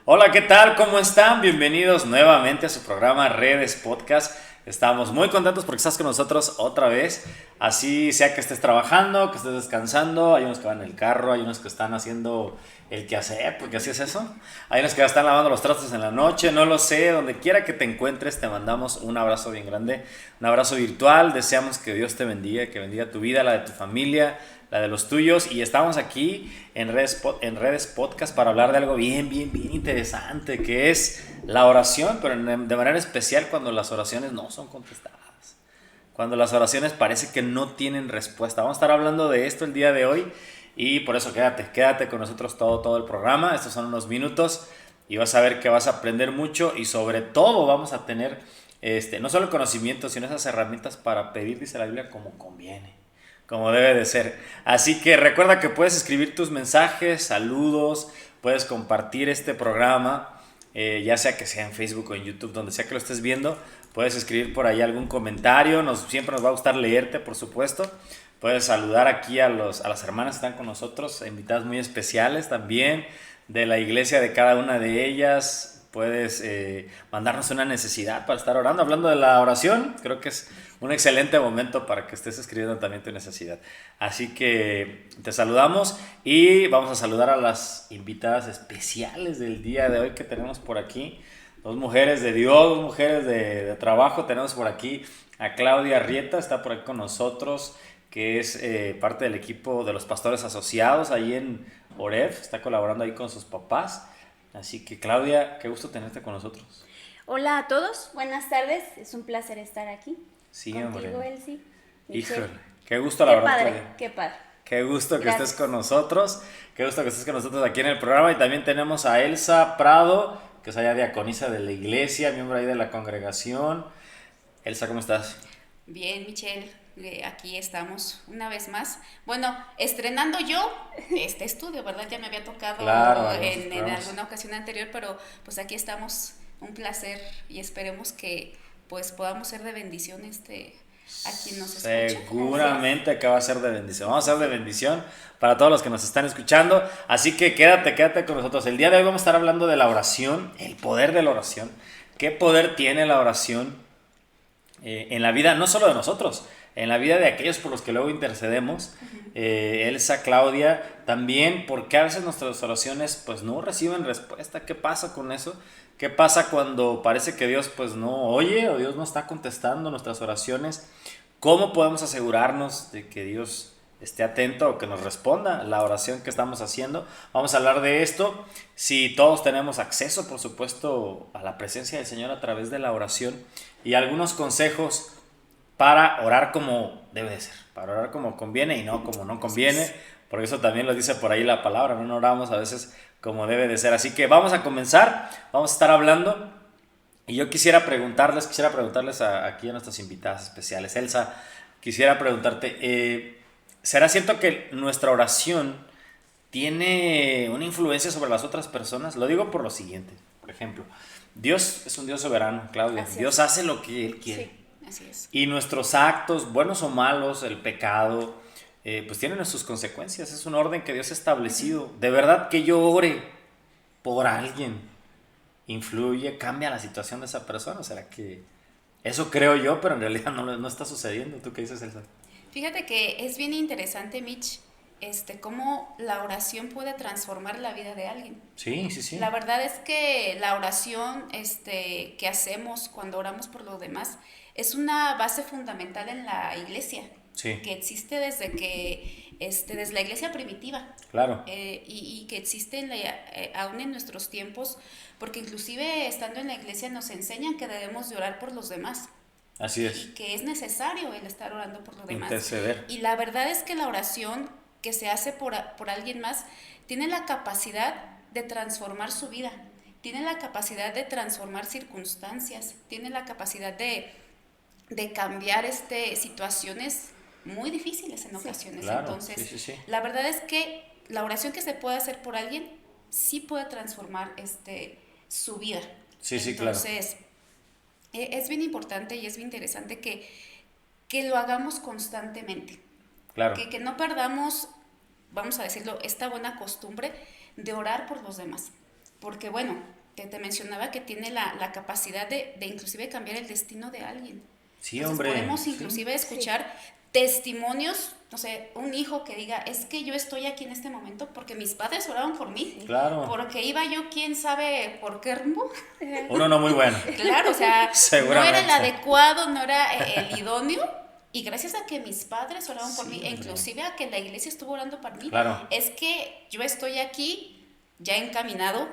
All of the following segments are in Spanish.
Hola, ¿qué tal? ¿Cómo están? Bienvenidos nuevamente a su programa Redes Podcast. Estamos muy contentos porque estás con nosotros otra vez. Así sea que estés trabajando, que estés descansando, hay unos que van en el carro, hay unos que están haciendo el quehacer, porque así es eso. Hay unos que ya están lavando los trastos en la noche, no lo sé. Donde quiera que te encuentres, te mandamos un abrazo bien grande, un abrazo virtual. Deseamos que Dios te bendiga, que bendiga tu vida, la de tu familia, la de los tuyos. Y estamos aquí en redes podcast para hablar de algo bien interesante, que es la oración, pero de manera especial cuando las oraciones no son contestadas, cuando las oraciones parece que no tienen respuesta. Vamos a estar hablando de esto el día de hoy y por eso quédate con nosotros todo el programa. Estos son unos minutos y vas a ver que vas a aprender mucho y sobre todo vamos a tener no solo el conocimiento, sino esas herramientas para pedir, dice la Biblia, como conviene, como debe de ser. Así que recuerda que puedes escribir tus mensajes, saludos, puedes compartir este programa, ya sea que sea en Facebook o en YouTube, donde sea que lo estés viendo. Puedes escribir por ahí algún comentario, siempre nos va a gustar leerte, por supuesto. Puedes saludar aquí a las hermanas que están con nosotros, invitadas muy especiales también, de la iglesia de cada una de ellas. Puedes mandarnos una necesidad para estar orando. Hablando de la oración, creo que es un excelente momento para que estés escribiendo también tu necesidad. Así que te saludamos y vamos a saludar a las invitadas especiales del día de hoy que tenemos por aquí. Dos mujeres de Dios, dos mujeres de trabajo. Tenemos por aquí a Claudia Rieta, está por aquí con nosotros, que es parte del equipo de los pastores asociados ahí en Oref, está colaborando ahí con sus papás. Así que Claudia, qué gusto tenerte con nosotros. Hola a todos, buenas tardes, es un placer estar aquí Sí, contigo, hombre. Elsie, Híjole, Michelle. qué gusto la Qué verdad, padre, Claudia. qué padre. Qué gusto que estés Gracias. con nosotros. Qué gusto que estés con nosotros aquí en el programa. Y también tenemos a Elsa Prado, que es allá diaconisa de la iglesia, miembro ahí de la congregación. Elsa, ¿cómo estás? Bien, Michelle, aquí estamos una vez más. Bueno, estrenando yo este estudio, ¿verdad? Ya me había Claro, tocado algunos en programas. alguna ocasión anterior, pero pues aquí estamos, un placer y esperemos que pues podamos ser de bendición a quien nos escucha. Seguramente que va a ser de bendición. Vamos a ser de bendición para todos los que nos están escuchando. Así que quédate con nosotros. El día de hoy vamos a estar hablando de la oración, el poder de la oración. ¿Qué poder tiene la oración en la vida, no solo de nosotros, en la vida de aquellos por los que luego intercedemos? Elsa, Claudia, también porque a veces nuestras oraciones pues no reciben respuesta. ¿Qué pasa con eso? ¿Qué pasa cuando parece que Dios pues no oye o Dios no está contestando nuestras oraciones? ¿Cómo podemos asegurarnos de que Dios esté atento o que nos responda la oración que estamos haciendo? Vamos a hablar de esto. Si todos tenemos acceso, por supuesto, a la presencia del Señor a través de la oración y algunos consejos para orar como debe de ser, para orar como conviene y no como no conviene, porque eso también lo dice por ahí la palabra, no oramos a veces como debe de ser. Así que vamos a comenzar, vamos a estar hablando y yo quisiera preguntarles aquí a nuestras invitadas especiales. Elsa, quisiera preguntarte, ¿será cierto que nuestra oración tiene una influencia sobre las otras personas? Lo digo por lo siguiente, por ejemplo, Dios es un Dios soberano, Claudia. Así Dios es. hace lo que Él quiere. Sí, Así es. Y nuestros actos, buenos o malos, el pecado, pues tienen sus consecuencias. Es un orden que Dios ha establecido. De verdad que yo ore por alguien influye, cambia la situación de esa persona. ¿Será que eso creo yo, pero en realidad no está sucediendo? ¿Tú qué dices, Elsa? Fíjate que es bien interesante, Mitch, cómo la oración puede transformar la vida de alguien. Sí, sí, sí. La verdad es que la oración que hacemos cuando oramos por los demás es una base fundamental en la iglesia, Sí, que existe desde la iglesia primitiva, claro. y que existe aún en nuestros tiempos, porque inclusive estando en la iglesia nos enseñan que debemos de orar por los demás Así y es. que es necesario el estar orando por los demás. Interceder. Y la verdad es que la oración que se hace por alguien más tiene la capacidad de transformar su vida, tiene la capacidad de transformar circunstancias, tiene la capacidad de cambiar situaciones muy difíciles en sí. ocasiones. Claro, sí, Entonces, sí, sí. la verdad es que la oración que se puede hacer por alguien sí puede transformar su vida. Sí, sí, claro. Entonces, es bien importante y es bien interesante que lo hagamos constantemente, Claro. que no perdamos, vamos a decirlo, esta buena costumbre de orar por los demás. porque bueno, te mencionaba que tiene la capacidad de inclusive cambiar el destino de alguien. Sí, Entonces, hombre. podemos inclusive escuchar testimonios, no sé, un hijo que diga, es que yo estoy aquí en este momento porque mis padres oraban por mí, Claro. porque iba yo quién sabe por qué rumbo. Uno no muy bueno. Claro, o sea, no Seguramente. era el adecuado, no era el idóneo. Y gracias a que mis padres oraban por mí, e inclusive a que la iglesia estuvo orando por mí, Claro. es que yo estoy aquí ya encaminado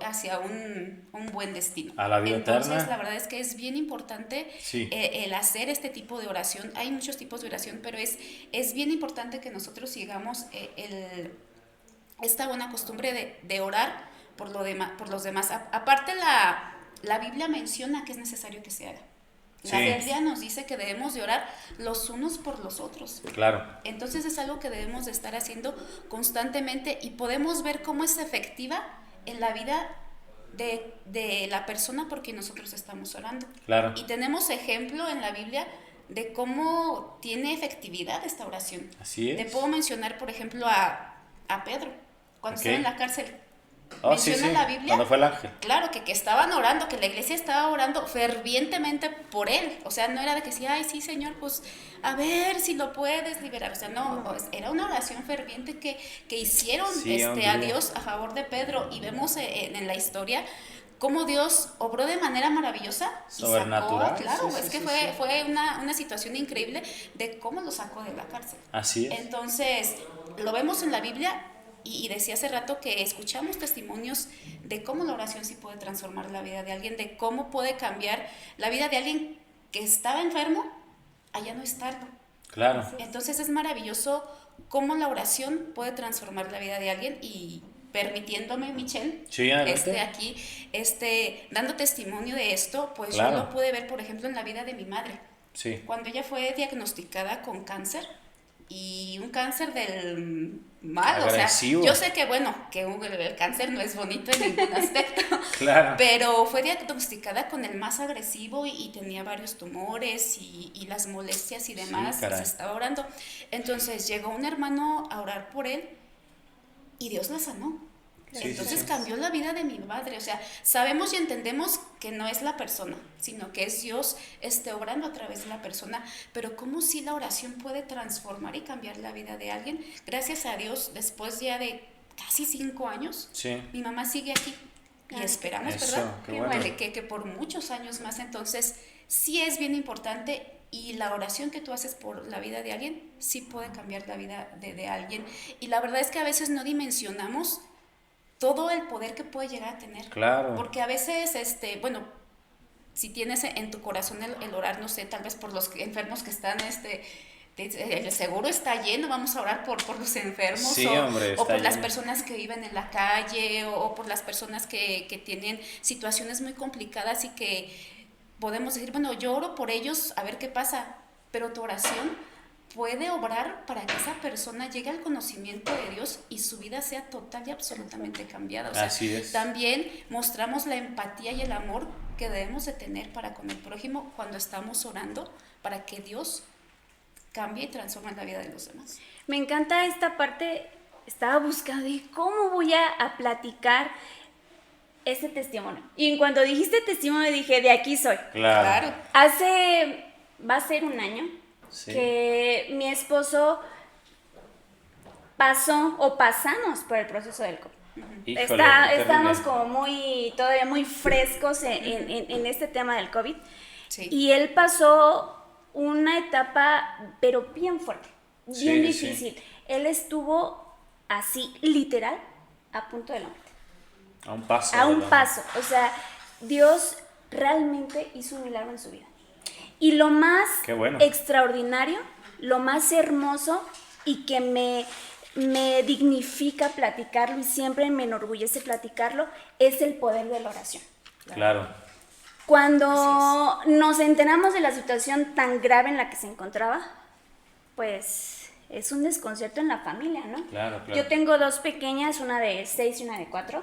hacia un buen destino. A la vida Entonces, eterna. la verdad es que es bien importante Sí. el hacer este tipo de oración. Hay muchos tipos de oración, pero es bien importante que nosotros sigamos esta buena costumbre de orar por los demás. Aparte, la Biblia menciona que es necesario que se haga. La Sí. Biblia nos dice que debemos de orar los unos por los otros. Claro. Entonces es algo que debemos de estar haciendo constantemente y podemos ver cómo es efectiva en la vida de la persona por quien nosotros estamos orando. Claro. Y tenemos ejemplo en la Biblia de cómo tiene efectividad esta oración. Así es. Te puedo mencionar, por ejemplo, a Pedro, cuando Ok. estaba en la cárcel. Oh, sí, Menciona sí. la Biblia. Cuando fue el ángel. Claro, que estaban orando, que la iglesia estaba orando fervientemente por él. O sea, no era de que sí, ay, sí, Señor, pues a ver si lo puedes liberar. O sea, no, era una oración ferviente que hicieron Sí, a hombre. Dios a favor de Pedro. Y vemos en la historia cómo Dios obró de manera maravillosa y Sobrenatural, sacó, claro, sí, es sí, que sí, fue, sí. fue una situación increíble de cómo lo sacó de la cárcel. Así es. Entonces, lo vemos en la Biblia y decía hace rato que escuchamos testimonios de cómo la oración sí puede transformar la vida de alguien, de cómo puede cambiar la vida de alguien que estaba enfermo a ya no estarlo. Claro. Entonces es maravilloso cómo la oración puede transformar la vida de alguien y permitiéndome, Michelle, Sí, adelante. aquí, dando testimonio de esto, pues Claro. yo lo pude ver, por ejemplo, en la vida de mi madre. Sí. Cuando ella fue diagnosticada con cáncer, y un cáncer del mal, Agresivo. o sea, yo sé que bueno, que el cáncer no es bonito en ningún aspecto, Claro. pero fue diagnosticada con el más agresivo y tenía varios tumores y las molestias y demás, Sí, caray. se estaba orando. Entonces llegó un hermano a orar por él y Dios la sanó. Sí, Entonces sí, sí. cambió la vida de mi madre, o sea, sabemos y entendemos que no es la persona, sino que es Dios obrando a través de la persona, pero cómo si la oración puede transformar y cambiar la vida de alguien. Gracias a Dios, después ya de casi 5 años, Sí. mi mamá sigue aquí y Ay, esperamos, eso, ¿verdad? qué bueno. Que por muchos años más. Entonces, sí es bien importante y la oración que tú haces por la vida de alguien sí puede cambiar la vida de alguien. Y la verdad es que a veces no dimensionamos todo el poder que puede llegar a tener. Claro. Porque a veces, bueno, si tienes en tu corazón el orar, no sé, tal vez por los enfermos que están, el seguro está lleno, vamos a orar por los enfermos, Sí, hombre, o por está las lleno. personas que viven en la calle, o por las personas que tienen situaciones muy complicadas y que podemos decir, bueno, yo oro por ellos, a ver qué pasa, pero tu oración puede obrar para que esa persona llegue al conocimiento de Dios y su vida sea total y absolutamente cambiada. O sea, Así es. también mostramos la empatía y el amor que debemos de tener para con el prójimo cuando estamos orando para que Dios cambie y transforme la vida de los demás. Me encanta esta parte, estaba buscando y cómo voy a platicar este testimonio. Y en cuanto dijiste testimonio dije, de aquí soy. Claro. Va a ser un año Sí. que mi esposo pasamos por el proceso del COVID. Híjole, qué terrible. Estamos como todavía muy frescos en este tema del COVID. Sí. Y él pasó una etapa, pero bien fuerte, bien Sí, difícil. sí. Él estuvo así, literal, a punto de la muerte. A un paso. A un ¿verdad? paso. O sea, Dios realmente hizo un milagro en su vida. Y lo más Qué bueno. extraordinario, lo más hermoso y que me dignifica platicarlo y siempre me enorgullece platicarlo, es el poder de la oración. Claro. Cuando nos enteramos de la situación tan grave en la que se encontraba, pues es un desconcierto en la familia, ¿no? Claro. Yo tengo 2 pequeñas, una de 6 y una de 4.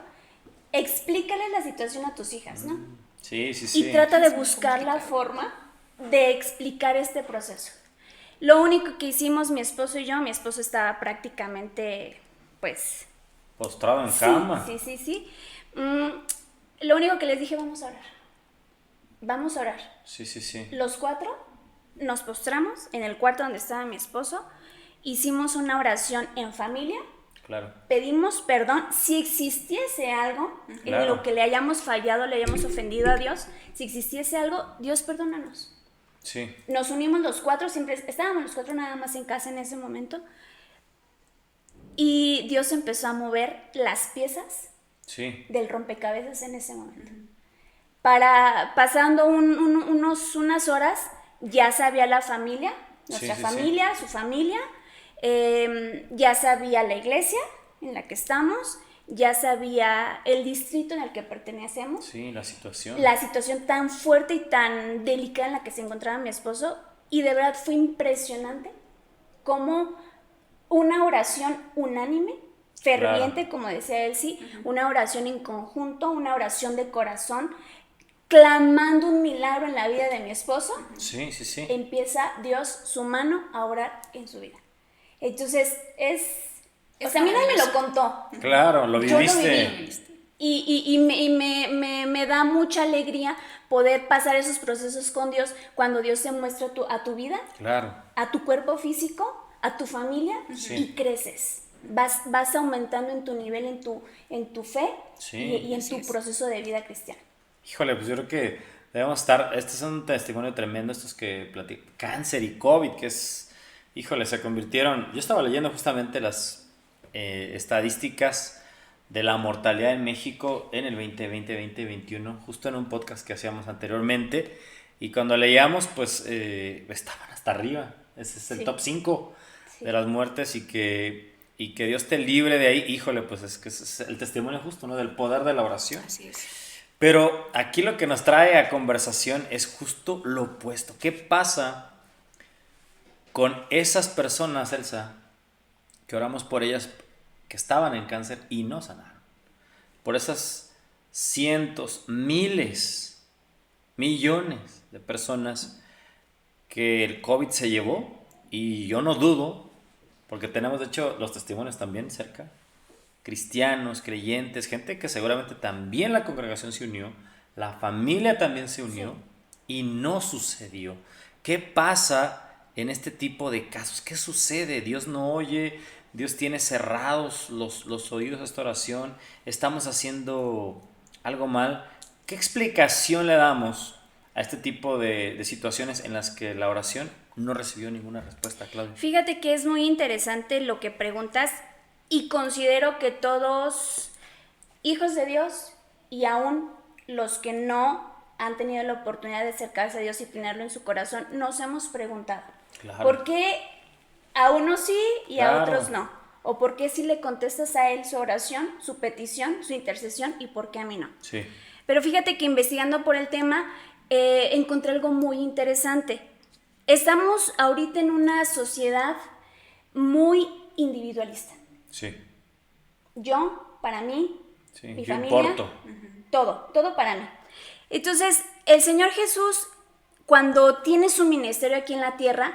Explícale la situación a tus hijas, ¿no? Sí, sí, sí. Y trata de Es muy buscar la complicado. forma de explicar este proceso. Lo único que hicimos mi esposo y yo, mi esposo estaba prácticamente, pues, Postrado en cama. sí. Lo único que les dije, vamos a orar. Vamos a orar. Sí, sí, sí. Los 4 nos postramos en el cuarto donde estaba mi esposo, hicimos una oración en familia, Claro. pedimos perdón si existiese algo en Claro. lo que le hayamos fallado, le hayamos ofendido a Dios, si existiese algo, Dios perdónanos. Sí. Nos unimos los 4, siempre estábamos los 4 nada más en casa en ese momento, y Dios empezó a mover las piezas Sí. del rompecabezas en ese momento. Pasando unas horas, ya sabía la familia, nuestra Sí, sí, familia, su familia, ya sabía la iglesia en la que estamos, ya sabía el distrito en el que pertenecemos, Sí, la situación. la situación tan fuerte y tan delicada en la que se encontraba mi esposo, y de verdad fue impresionante cómo una oración unánime, ferviente, Claro. como decía Elsie, una oración en conjunto, una oración de corazón, clamando un milagro en la vida de mi esposo, Sí, sí, sí. empieza Dios su mano a orar en su vida. Entonces, o Es sea, a mí nadie me lo maravilloso. contó. Claro, lo Yo lo viviste. viví. Y me da mucha alegría poder pasar esos procesos con Dios cuando Dios se muestra a tu vida, Claro. a tu cuerpo físico, a tu familia, Sí. y creces. Vas aumentando en tu nivel, en tu fe, Sí, y en así tu es. proceso de vida cristiana. Híjole, pues yo creo que debemos estar. Este es un testimonio tremendo, estos que platican. Cáncer y COVID, que es. Híjole, se convirtieron. Yo estaba leyendo justamente las estadísticas de la mortalidad en México en el 2020-2021, justo en un podcast que hacíamos anteriormente. Y cuando leíamos, pues estaban hasta arriba. Ese es el Sí. top 5 Sí. de las muertes y que Dios te libre de ahí. Híjole, pues es que ese es el testimonio justo, ¿no? Del poder de la oración. Así es. Pero aquí lo que nos trae a conversación es justo lo opuesto. ¿Qué pasa con esas personas, Elsa, que oramos por ellas, que estaban en cáncer y no sanaron? Por esas cientos, miles, millones de personas que el COVID se llevó, y yo no dudo, porque tenemos de hecho los testimonios también cerca, cristianos, creyentes, gente que seguramente también la congregación se unió, la familia también se unió, y no sucedió. ¿Qué pasa en este tipo de casos? ¿Qué sucede? Dios no oye, Dios tiene cerrados los oídos a esta oración, estamos haciendo algo mal. ¿Qué explicación le damos a este tipo de situaciones en las que la oración no recibió ninguna respuesta, Claudia? Fíjate que es muy interesante lo que preguntas, y considero que todos, hijos de Dios, y aún los que no han tenido la oportunidad de acercarse a Dios y tenerlo en su corazón, nos hemos preguntado, Claro. ¿por qué a unos sí y Claro. a otros no? ¿O por qué sí le contestas a Él su oración, su petición, su intercesión, y por qué a mí no? Sí. Pero fíjate que investigando por el tema, encontré algo muy interesante. Estamos ahorita en una sociedad muy individualista. Sí. Yo, para mí, Sí, mi yo familia, importo. todo para mí. Entonces, el Señor Jesús, cuando tiene su ministerio aquí en la tierra,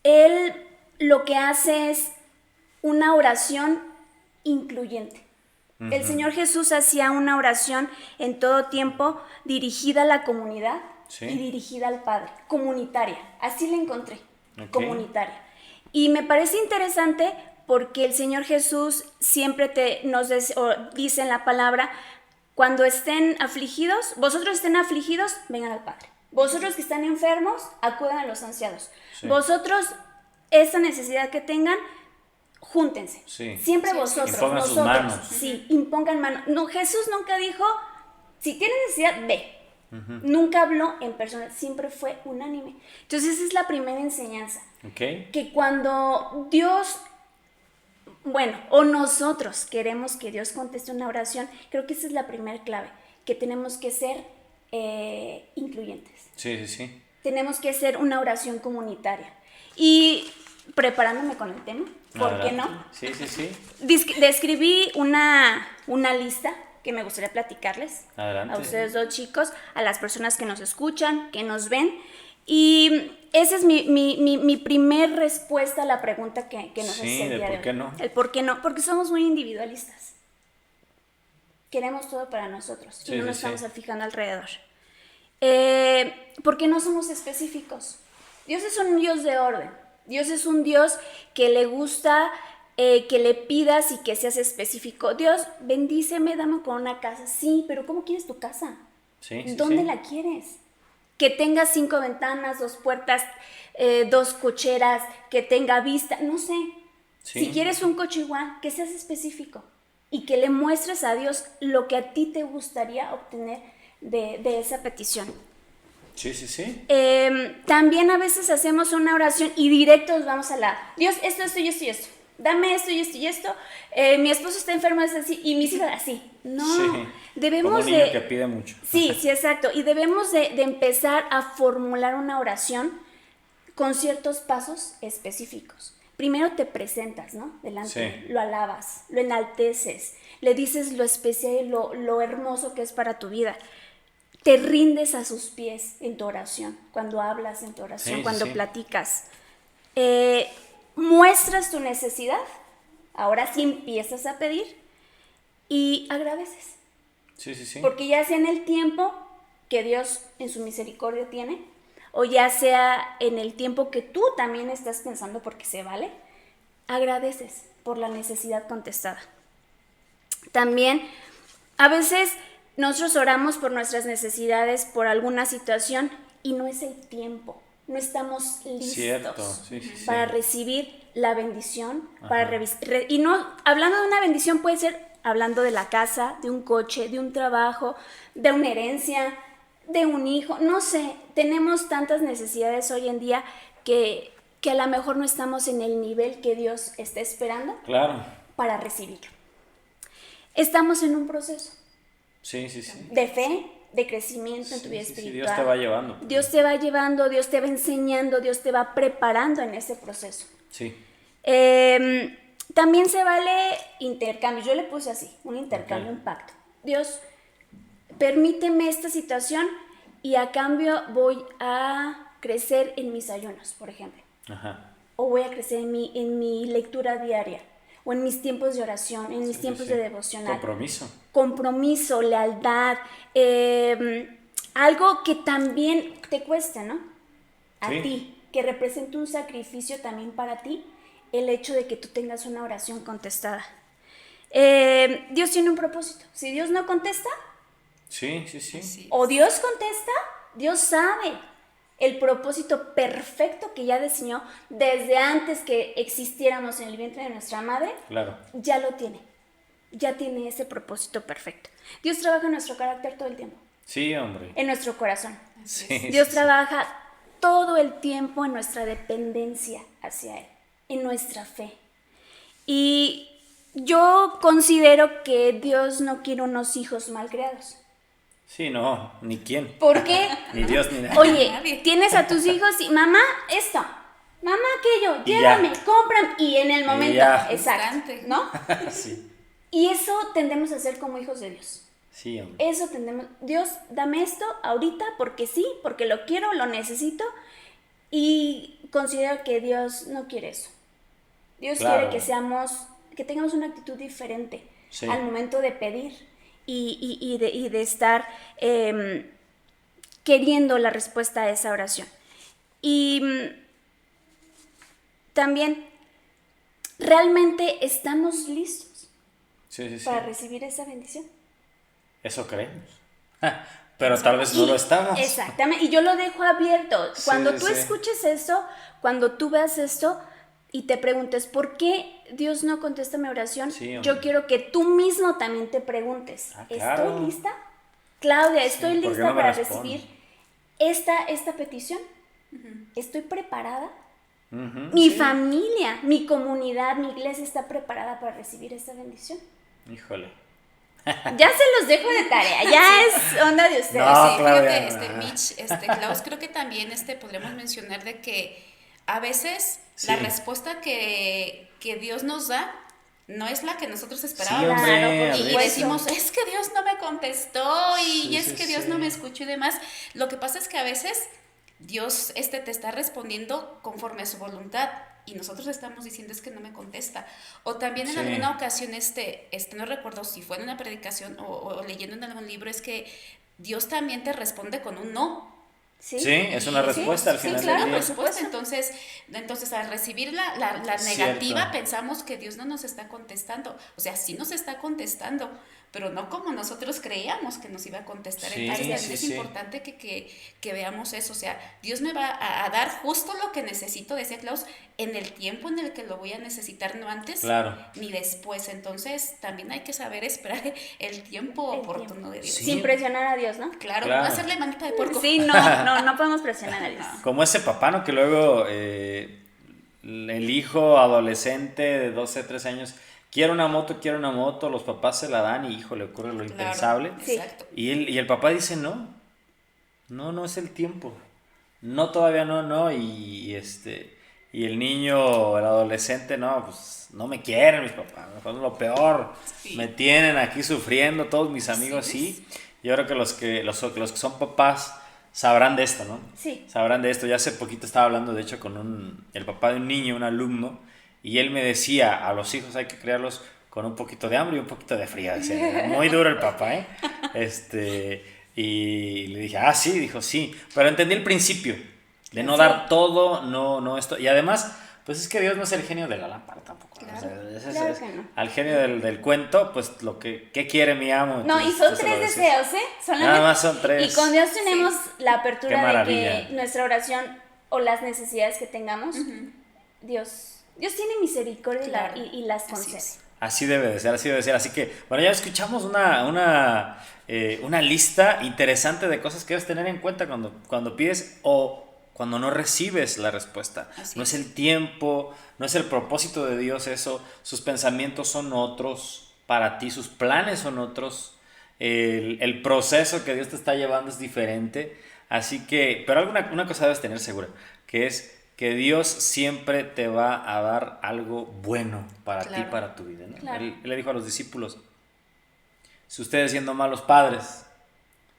Él lo que hace es una oración incluyente. El Señor Jesús hacía una oración en todo tiempo dirigida a la comunidad, Sí. y dirigida al Padre, comunitaria. Así la encontré, Ok. comunitaria. Y me parece interesante porque el Señor Jesús siempre dice en la palabra, cuando estén afligidos, vosotros estén afligidos, vengan al Padre. Vosotros que están enfermos, acudan a los ancianos. Sí. Vosotros, esta necesidad que tengan, júntense. Sí. Siempre Sí, vosotros, impongan sus nosotros. manos. Sí, impongan manos. No, Jesús nunca dijo, si tienes necesidad, ve. Nunca habló en persona, siempre fue unánime. Entonces esa es la primera enseñanza. Ok. Que cuando Dios, bueno, o nosotros queremos que Dios conteste una oración, creo que esa es la primera clave, que tenemos que ser incluyentes. Sí, sí, sí. Tenemos que hacer una oración comunitaria. Y preparándome con el tema, ¿por qué no? Adelante. Sí, sí, sí. Describí una lista que me gustaría platicarles Adelante. a ustedes dos chicos, a las personas que nos escuchan, que nos ven. Y esa es mi primer respuesta a la pregunta que nos Sí, hace el de día por de qué hoy. no. El por qué no, porque somos muy individualistas. Queremos todo para nosotros y Sí, no nos sí, estamos sí. fijando alrededor. Porque no somos específicos. Dios es un Dios de orden. Dios es un Dios que le gusta que le pidas y que seas específico. Dios, bendíceme, dame con una casa. Sí, pero ¿cómo quieres tu casa? Sí, sí, ¿Dónde sí. la quieres? Que tenga 5 ventanas, 2 puertas, 2 cocheras, que tenga vista, no sé. Sí. Si quieres un coche igual, que seas específico y que le muestres a Dios lo que a ti te gustaría obtener de esa petición. Sí, sí, sí. También a veces hacemos una oración y directos vamos a Dios, esto y esto y esto. Dame esto y esto y esto. Mi esposo está enfermo, es así, y mis hijas así. No, Sí. debemos Como un niño que pide mucho. Sí, sí, exacto. Y debemos de empezar a formular una oración con ciertos pasos específicos. Primero te presentas, ¿no? Delante, Sí. lo alabas, lo enalteces, le dices lo especial y lo hermoso que es para tu vida. Te rindes a sus pies en tu oración, cuando hablas en tu oración, Sí, sí, cuando sí. platicas. Muestras tu necesidad, ahora sí empiezas a pedir y agradeces. Sí, sí, sí. Porque ya sea en el tiempo que Dios en su misericordia tiene, o ya sea en el tiempo que tú también estás pensando porque se vale, agradeces por la necesidad contestada. También, a veces nosotros oramos por nuestras necesidades, por alguna situación, y no es el tiempo, no estamos listos Cierto, sí, sí, sí. para recibir la bendición, Ajá. y no, hablando de una bendición puede ser hablando de la casa, de un coche, de un trabajo, de una herencia, de un hijo, no sé, tenemos tantas necesidades hoy en día que a lo mejor no estamos en el nivel que Dios está esperando Claro. para recibirlo. Estamos en un proceso Sí, sí, sí. de fe, de crecimiento en tu Sí, vida sí, sí, espiritual. Dios te va llevando. Dios te va llevando, Dios te va enseñando, Dios te va preparando en ese proceso. Sí. También se vale intercambio. Yo le puse así, un intercambio, Ok. un pacto. Dios, permíteme esta situación y a cambio voy a crecer en mis ayunos, por ejemplo. Ajá. O voy a crecer en mi lectura diaria. O en mis tiempos de oración, en mis Sí, tiempos sí, sí. de devocional. Compromiso. Lealtad, algo que también te cueste, ¿no? A Sí. ti, que represente un sacrificio también para ti, el hecho de que tú tengas una oración contestada. Dios tiene un propósito. Si Dios no contesta, Sí, sí, sí. Así o es. Dios contesta, Dios sabe el propósito perfecto que ya diseñó desde antes que existiéramos en el vientre de nuestra madre. Claro. Ya lo tiene. Ya tiene ese propósito perfecto. Dios trabaja en nuestro carácter todo el tiempo, Sí, hombre. en nuestro corazón. Así Sí, es. sí, Dios sí. trabaja todo el tiempo en nuestra dependencia hacia Él, en nuestra fe. Y yo considero que Dios no quiere unos hijos mal criados. Sí, no, ni quién. ¿Por qué? Ni Dios ni nadie. Oye, Nadie. tienes a tus hijos y mamá esto, mamá aquello, Y llévame, ya. cómprame y en el momento, ya. exacto, Instante. ¿no? Sí. Y eso tendemos a ser como hijos de Dios. Sí, hombre. Eso tendemos, Dios, dame esto ahorita porque sí, porque lo quiero, lo necesito, y considero que Dios no quiere eso. Dios Claro. quiere que tengamos una actitud diferente Sí. al momento de pedir y de estar queriendo la respuesta a esa oración. Y también, ¿realmente estamos listos Sí, sí, sí. para recibir esa bendición? Eso creemos. Pero tal vez no lo estamos. Exactamente, y yo lo dejo abierto. Sí, Cuando tú sí. escuches esto, cuando tú veas esto y te preguntes, ¿por qué Dios no contesta mi oración? Sí, hombre. Yo quiero que tú mismo también te preguntes, Claro. ¿estoy lista? Claudia, ¿estoy ¿por qué lista no me para responde? recibir esta petición? ¿Estoy preparada? Ujú, Mi sí. familia, mi comunidad, mi iglesia está preparada para recibir esta bendición. Híjole. Ya se los dejo de tarea, ya es onda de ustedes. No, Sí, Claudia, fíjate, no. Mitch, Klaus, creo que también podríamos mencionar de que a veces Sí. la respuesta que Dios nos da no es la que nosotros Sí, esperábamos. hombre, Claro, por a Y veces. supuesto. decimos, es que Dios no me contestó y Sí, es sí, que Dios sí. no me escuchó y demás. Lo que pasa es que a veces Dios te está respondiendo conforme a su voluntad y nosotros estamos diciendo es que no me contesta. O también en Sí. alguna ocasión, no recuerdo si fue en una predicación o leyendo en algún libro, es que Dios también te responde con un no. Sí, Sí, es una respuesta al Sí, final claro, del día. por supuesto. Entonces al recibir la negativa, Cierto. pensamos que Dios no nos está contestando. O sea, sí nos está contestando, pero no como nosotros creíamos que nos iba a contestar. Sí, Entonces también sí, es sí. importante que veamos eso. O sea, Dios me va a dar justo lo que necesito, decía Klaus, en el tiempo en el que lo voy a necesitar, no antes Claro. ni después. Entonces también hay que saber esperar el tiempo El oportuno tiempo. de Dios. Sí. Sin presionar a Dios, ¿no? Claro, Claro. no hacerle manita de puerco. Sí, no podemos presionar a Dios. Como ese papá, ¿no? Que luego el hijo adolescente de 12, 13 años quiere una moto, los papás se la dan y hijo, le ocurre lo Claro, impensable. Sí. exacto. Y el papá dice no es el tiempo. No, todavía no. Y el niño, el adolescente, no, pues no me quieren mis papás, es lo peor. Sí. Me tienen aquí sufriendo, todos mis amigos sí. Yo creo que los que son papás sabrán de esto, ¿no? Sí. Sabrán de esto. Ya hace poquito estaba hablando, de hecho, con el papá de un niño, un alumno, y él me decía, a los hijos hay que criarlos con un poquito de hambre y un poquito de frío. Decía, muy duro el papá, ¿eh? Y le dije, sí, dijo, sí. Pero entendí el principio, de no Sí. dar todo, no esto. Y además, pues es que Dios no es el genio de la lámpara tampoco. Claro. O sea, Claro que no. al genio del cuento, pues ¿qué quiere mi amo? No, y Entonces, son tú se lo 3 decís. deseos, ¿eh? Solamente. Nada más son 3. Y con Dios tenemos la apertura Qué de maravilla. que nuestra oración o las necesidades que tengamos, Dios tiene misericordia y Claro. y las Así concede. es. Así debe de ser, así debe de ser. Así que, bueno, ya escuchamos una lista interesante de cosas que debes tener en cuenta cuando pides o cuando no recibes la respuesta. Así No es es. el tiempo, no es el propósito de Dios eso. Sus pensamientos son otros para ti, sus planes son otros. El proceso que Dios te está llevando es diferente. Así que, pero una cosa debes tener segura, que es que Dios siempre te va a dar algo bueno para ti, Claro. para tu vida, ¿no? Claro. Él le dijo a los discípulos, si ustedes siendo malos padres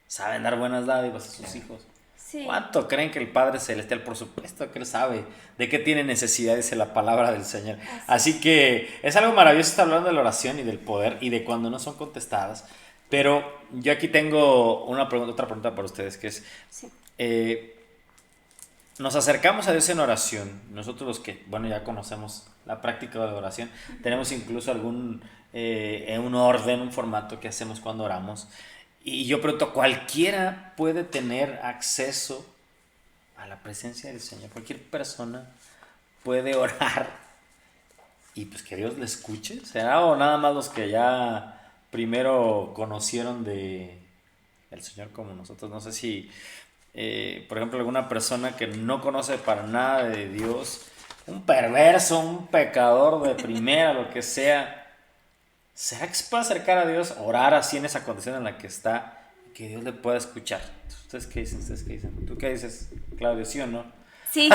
saben dar buenas dádivas a sus hijos, Sí. ¿cuánto creen que el Padre Celestial, por supuesto que Él sabe de qué tiene necesidad, dice la palabra del Señor? Así que es algo maravilloso estar hablando de la oración y del poder y de cuando no son contestadas. Pero yo aquí tengo otra pregunta para ustedes, que es, Sí. nos acercamos a Dios en oración, nosotros los que, bueno, ya conocemos la práctica de oración, tenemos incluso un orden, un formato que hacemos cuando oramos, y yo pregunto, ¿cualquiera puede tener acceso a la presencia del Señor? ¿Cualquier persona puede orar y pues que Dios le escuche? ¿Será o nada más los que ya primero conocieron del Señor como nosotros? No sé si por ejemplo, alguna persona que no conoce para nada de Dios, un perverso, un pecador de primera, lo que sea, ¿será que se puede acercar a Dios, orar así en esa condición en la que está, y que Dios le pueda escuchar? ¿Ustedes qué dicen? ¿Tú qué dices, Claudio, sí o no? Sí.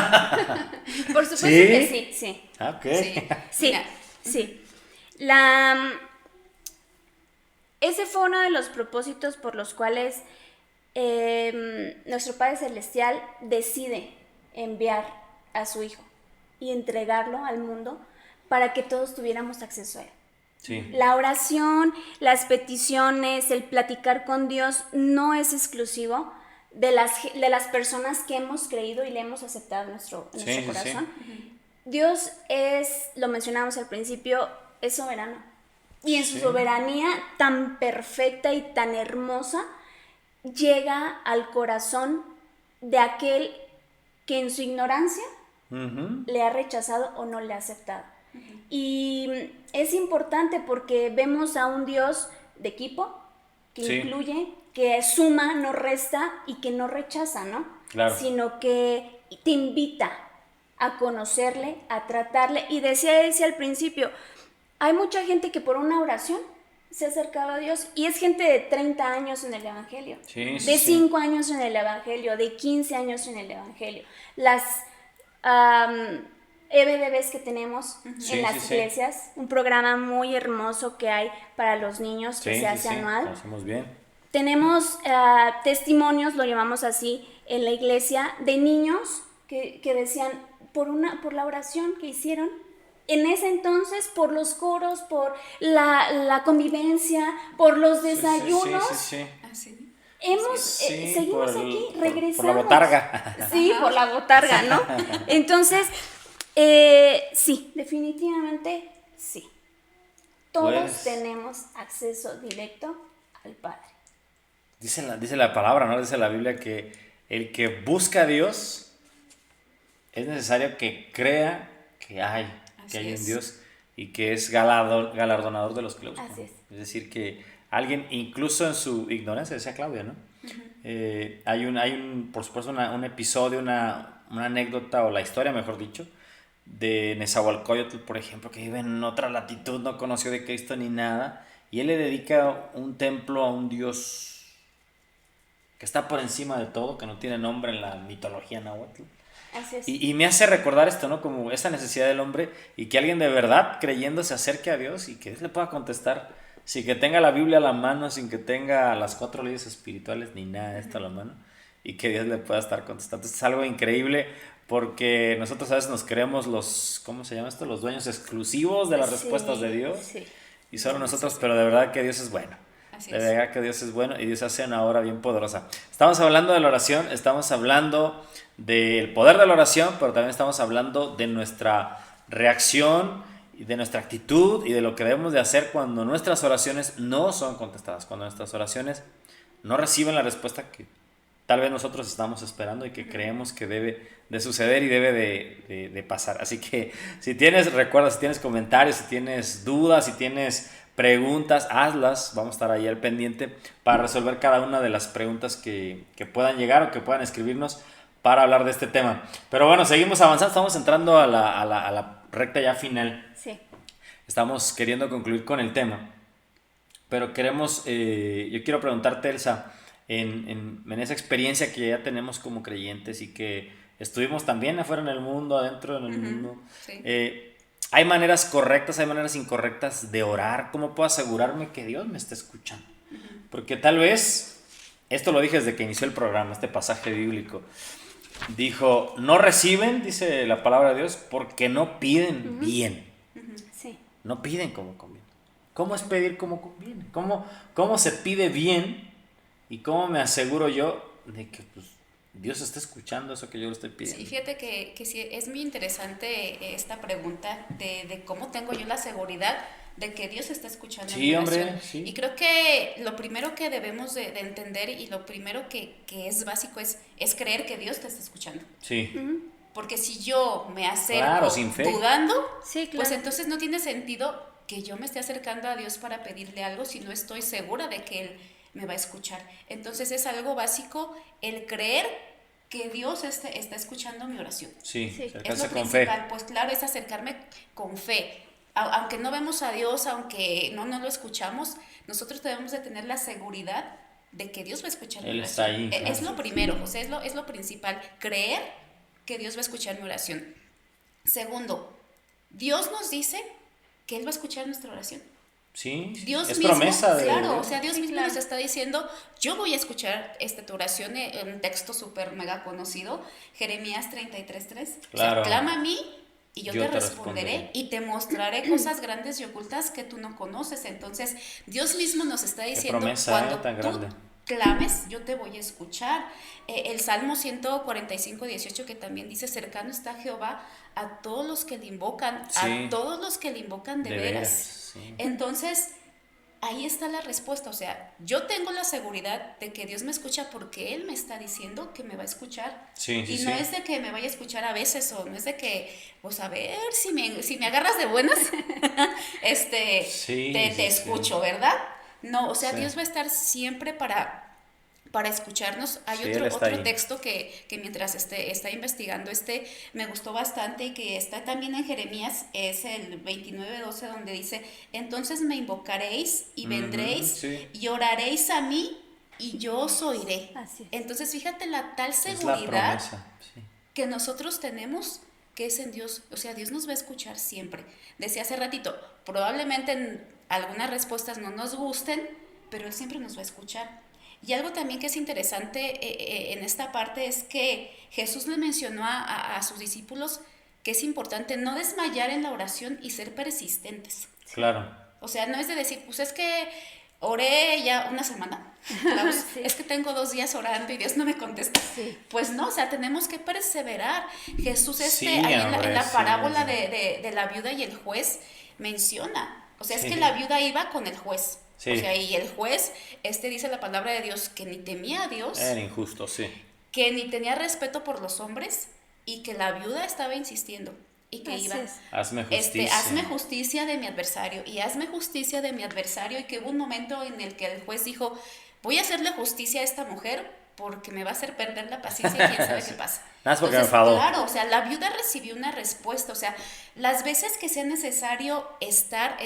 Por supuesto ¿Sí? que sí. Ok. Sí. Sí, Mira, sí. Ese fue uno de los propósitos por los cuales nuestro Padre Celestial decide enviar a su Hijo y entregarlo al mundo para que todos tuviéramos acceso a Él. Sí. La oración, las peticiones, el platicar con Dios no es exclusivo de las personas que hemos creído y le hemos aceptado en nuestro Sí. corazón. Dios es, lo mencionamos al principio, es soberano. Y en su Sí. soberanía tan perfecta y tan hermosa, llega al corazón de aquel que en su ignorancia Ujú. le ha rechazado o no le ha aceptado. Y es importante porque vemos a un Dios de equipo que Sí. incluye, que suma, no resta y que no rechaza, ¿no? Claro. Sino que te invita a conocerle, a tratarle. Y decía al principio, hay mucha gente que por una oración se ha acercado a Dios y es gente de 30 años en el Evangelio, Sí, de sí. 5 años en el Evangelio, de 15 años en el Evangelio. Las EBDBs que tenemos Sí, en las sí, sí. iglesias, un programa muy hermoso que hay para los niños que Sí, se hace sí, sí. anual. Conocemos bien. tenemos testimonios, lo llamamos así, en la iglesia, de niños que decían, por la oración que hicieron, en ese entonces, por los coros, por la convivencia, por los desayunos, Así. seguimos aquí, regresamos. Por la botarga. Sí, por la botarga, ¿no? Entonces, sí, definitivamente sí. Todos Pues, tenemos acceso directo al Padre. dice la palabra, ¿no? Dice la Biblia que el que busca a Dios es necesario que crea que hay un Dios y que es galardonador de los que lo buscan. Así es. Es decir, que alguien, incluso en su ignorancia, decía Claudia, ¿no? Hay un, por supuesto, un episodio, una anécdota, o la historia, mejor dicho, de Nezahualcóyotl, por ejemplo, que vive en otra latitud, no conoció de Cristo ni nada, y él le dedica un templo a un Dios que está por encima de todo, que no tiene nombre en la mitología náhuatl. Así es. Y me hace recordar esto, ¿no? Como esa necesidad del hombre, y que alguien de verdad creyendo se acerque a Dios y que Dios le pueda contestar, sin que tenga la Biblia a la mano, sin que tenga las 4 leyes espirituales ni nada de esto a la mano, y que Dios le pueda estar contestando. Esto es algo increíble, porque nosotros a veces nos creemos los, ¿cómo se llama esto? Los dueños exclusivos de las respuestas de Dios, sí. y solo nosotros, pero de verdad que Dios es bueno. Así De es. verdad que Dios es bueno y Dios hace una obra bien poderosa. Estamos hablando de la oración, estamos hablando del poder de la oración, pero también estamos hablando de nuestra reacción y de nuestra actitud y de lo que debemos de hacer cuando nuestras oraciones no son contestadas, cuando nuestras oraciones no reciben la respuesta que tal vez nosotros estamos esperando y que creemos que debe de suceder y debe de pasar. Así que si tienes, recuerda, si tienes comentarios, si tienes dudas, si tienes preguntas, hazlas. Vamos a estar ahí al pendiente para resolver cada una de las preguntas que puedan llegar o que puedan escribirnos para hablar de este tema. Pero bueno, seguimos avanzando, estamos entrando a la recta ya final. Sí. Estamos queriendo concluir con el tema, pero queremos, yo quiero preguntarte, Elsa, en esa experiencia que ya tenemos como creyentes y que estuvimos también afuera en el mundo, adentro en el mundo, Sí. ¿hay maneras correctas, hay maneras incorrectas de orar? ¿Cómo puedo asegurarme que Dios me está escuchando? Porque tal vez, esto lo dije desde que inició el programa, este pasaje bíblico, dijo, no reciben, dice la palabra de Dios, porque no piden bien. Sí. No piden como conviene. ¿Cómo es pedir como conviene? ¿Cómo se pide bien? ¿Y cómo me aseguro yo de que pues, Dios está escuchando eso que yo le estoy pidiendo? Sí, fíjate que sí, es muy interesante esta pregunta de cómo tengo yo la seguridad de que Dios está escuchando Sí, mi hombre, oración. sí. Y creo que lo primero que debemos de entender y lo primero que es básico es creer que Dios te está escuchando. Sí. Porque si yo me acerco Claro, sin fe. dudando, Sí, claro. pues entonces no tiene sentido que yo me esté acercando a Dios para pedirle algo si no estoy segura de que Él me va a escuchar. Entonces es algo básico el creer que Dios está escuchando mi oración. Sí, Sí. Es lo acercarse con fe. principal, pues claro, es acercarme con fe. Aunque no vemos a Dios, aunque no lo escuchamos, nosotros debemos de tener la seguridad de que Dios va a escuchar mi Él oración. está ahí, claro. Es lo primero, o sea, es lo principal, creer que Dios va a escuchar mi oración. Segundo, Dios nos dice que Él va a escuchar nuestra oración. Sí, Dios es mismo, promesa de claro, Dios. o sea, Dios Sí, mismo claro. nos está diciendo, yo voy a escuchar tu oración en un texto súper mega conocido, Jeremías 33:3. Claro. O sea, clama a mí y yo te responderé responderé. y te mostraré cosas grandes y ocultas que tú no conoces. Entonces, Dios mismo nos está diciendo, promesa, cuando tan tú grande. clames, yo te voy a escuchar. El Salmo 145:18 que también dice, cercano está Jehová a todos los que le invocan, Sí. a todos los que le invocan de veras. Sí. Entonces, ahí está la respuesta, o sea, yo tengo la seguridad de que Dios me escucha porque Él me está diciendo que me va a escuchar. Sí, sí, Y no sí. es de que me vaya a escuchar a veces, o no es de que, pues a ver, si me agarras de buenas, Sí, te sí, escucho, ¿verdad? No, o sea, Sí. Dios va a estar siempre para escucharnos. Hay Sí, Él está otro ahí. texto que mientras está investigando me gustó bastante y que está también en Jeremías, es el 29:12, donde dice, entonces me invocaréis y vendréis sí. y oraréis a mí y yo os oiré. Así es. Entonces fíjate la tal Es la seguridad promesa. Sí. que nosotros tenemos, que es en Dios. O sea, Dios nos va a escuchar siempre. Decía hace ratito, probablemente en algunas respuestas no nos gusten, pero Él siempre nos va a escuchar. Y algo también que es interesante en esta parte es que Jesús le mencionó a sus discípulos que es importante no desmayar en la oración y ser persistentes. Claro. O sea, no es de decir, pues es que oré ya una semana, Klaus, Sí. es que tengo 2 días orando y Dios no me contesta. Sí. Pues no, o sea, tenemos que perseverar. Jesús Sí, ahí hombre, en la sí, parábola sí. de la viuda y el juez menciona. O sea, Sí. es que la viuda iba con el juez. Sí. O sea, y el juez, dice la palabra de Dios, que ni temía a Dios, Era injusto, sí. que ni tenía respeto por los hombres y que la viuda estaba insistiendo y que Así iba, es. Hazme justicia. hazme justicia de mi adversario y hazme justicia de mi adversario, y que hubo un momento en el que el juez dijo, voy a hacerle justicia a esta mujer porque me va a hacer perder la paciencia y quién sabe qué pasa. Nada más porque me Entonces, enfadó. claro, o sea, la viuda recibió una respuesta, o sea, las veces que sea necesario estar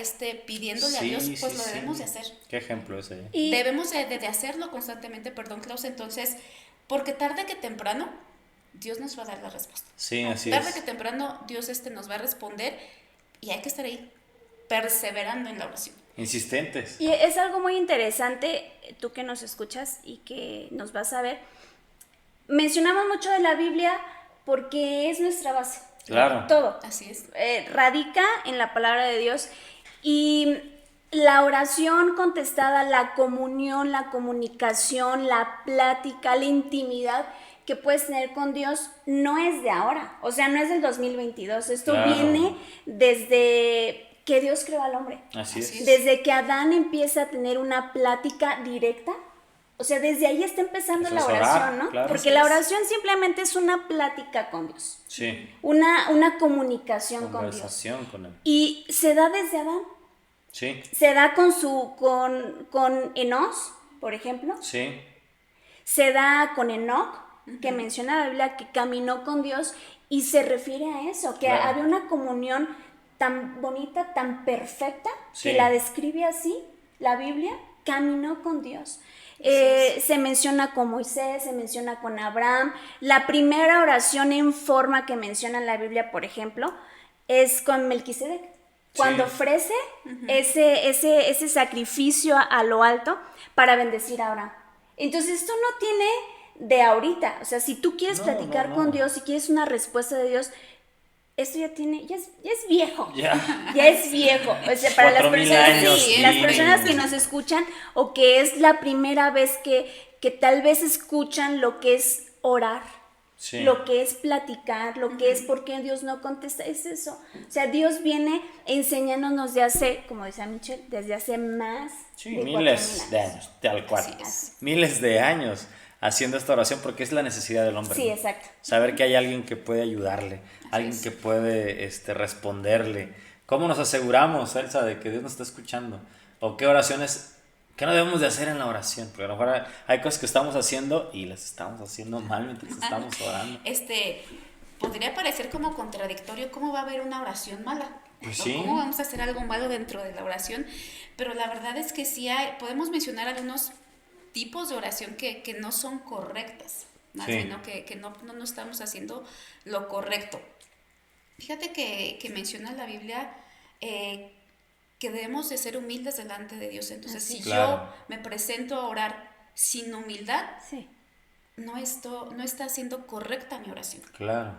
pidiéndole a Dios, pues lo debemos de hacer. ¿Qué ejemplo es ese? Y Debemos de hacerlo constantemente, perdón, Klaus, entonces, porque tarde que temprano Dios nos va a dar la respuesta. Sí, así Tarde es. que temprano Dios nos va a responder y hay que estar ahí, perseverando en la oración. Insistentes. Y es algo muy interesante, tú que nos escuchas y que nos vas a ver. Mencionamos mucho de la Biblia porque es nuestra base. Claro. Todo. Así es. Radica en la palabra de Dios. Y la oración contestada, la comunión, la comunicación, la plática, la intimidad que puedes tener con Dios no es de ahora. O sea, no es del 2022. Esto Claro. viene desde que Dios creó al hombre. Así Así es. es. Desde que Adán empieza a tener una plática directa, o sea, desde ahí está empezando Eso la es oración, orar, ¿no? claro. Porque Así la es. oración simplemente es una plática con Dios, Sí. una comunicación con Dios. Conversación con él. Y se da desde Adán, Sí. se da con Enos, por ejemplo, Sí. se da con Enoc, que menciona la Biblia que caminó con Dios y se refiere a eso, que Claro. había una comunión tan bonita, tan perfecta, Sí. que la describe así, la Biblia, caminó con Dios. es. Se menciona con Moisés, se menciona con Abraham. La primera oración en forma que menciona en la Biblia, por ejemplo, es con Melquisedec. Cuando Sí. ofrece ese sacrificio a lo alto para bendecir a Abraham. Entonces esto no tiene de ahorita. O sea, si tú quieres No, platicar no, con no. Dios, si quieres una respuesta de Dios, esto ya es viejo. Ya. Ya es viejo. O sea, para las 4000 personas, años, sí, sí. las personas que nos escuchan o que es la primera vez que tal vez escuchan lo que es orar, Sí. lo que es platicar, lo que es por qué Dios no contesta, es eso. O sea, Dios viene enseñándonos de hace, como decía Michelle, desde hace más Sí, de miles 4000 de años. años, tal cual. Así es. Miles de años haciendo esta oración porque es la necesidad del hombre. Sí, ¿no? exacto. Saber que hay alguien que puede ayudarle, alguien es. que puede responderle. ¿Cómo nos aseguramos, Elsa, de que Dios nos está escuchando? ¿O qué oraciones, qué no debemos de hacer en la oración? Porque a lo mejor hay cosas que estamos haciendo y las estamos haciendo mal mientras estamos orando. Podría parecer como contradictorio, ¿cómo va a haber una oración mala? Pues ¿O sí. ¿Cómo vamos a hacer algo malo dentro de la oración? Pero la verdad es que sí podemos mencionar algunos tipos de oración que no son correctas, más Sí. bien, ¿no? Que no estamos haciendo lo correcto. Fíjate que menciona la Biblia que debemos de ser humildes delante de Dios. Entonces, Así si es. Claro. yo me presento a orar sin humildad, Sí. no está siendo correcta mi oración. Claro.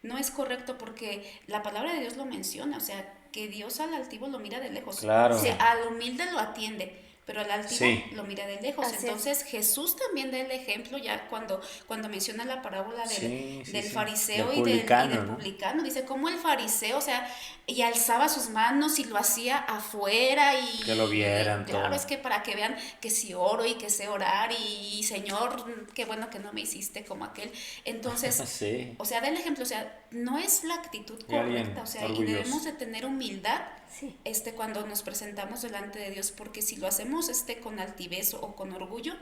No es correcto porque la palabra de Dios lo menciona, o sea, que Dios al altivo lo mira de lejos. Claro. O sea, al humilde lo atiende, pero al altivo Sí. lo mira de lejos. Así es. Entonces Jesús también da el ejemplo ya cuando menciona la parábola Sí, sí, del sí. fariseo Del y del publicano, ¿no? publicano. Dice, como el fariseo, o sea, y alzaba sus manos y lo hacía afuera y... Que lo vieran Claro, todo. es que para que vean que sí oro y que sé orar y Señor, qué bueno que no me hiciste como aquel. Entonces... Sí. O sea, del ejemplo, o sea, no es la actitud Y alguien correcta, o sea, y orgulloso. debemos de tener humildad Sí. cuando nos presentamos delante de Dios, porque si lo hacemos con altivez o con orgullo,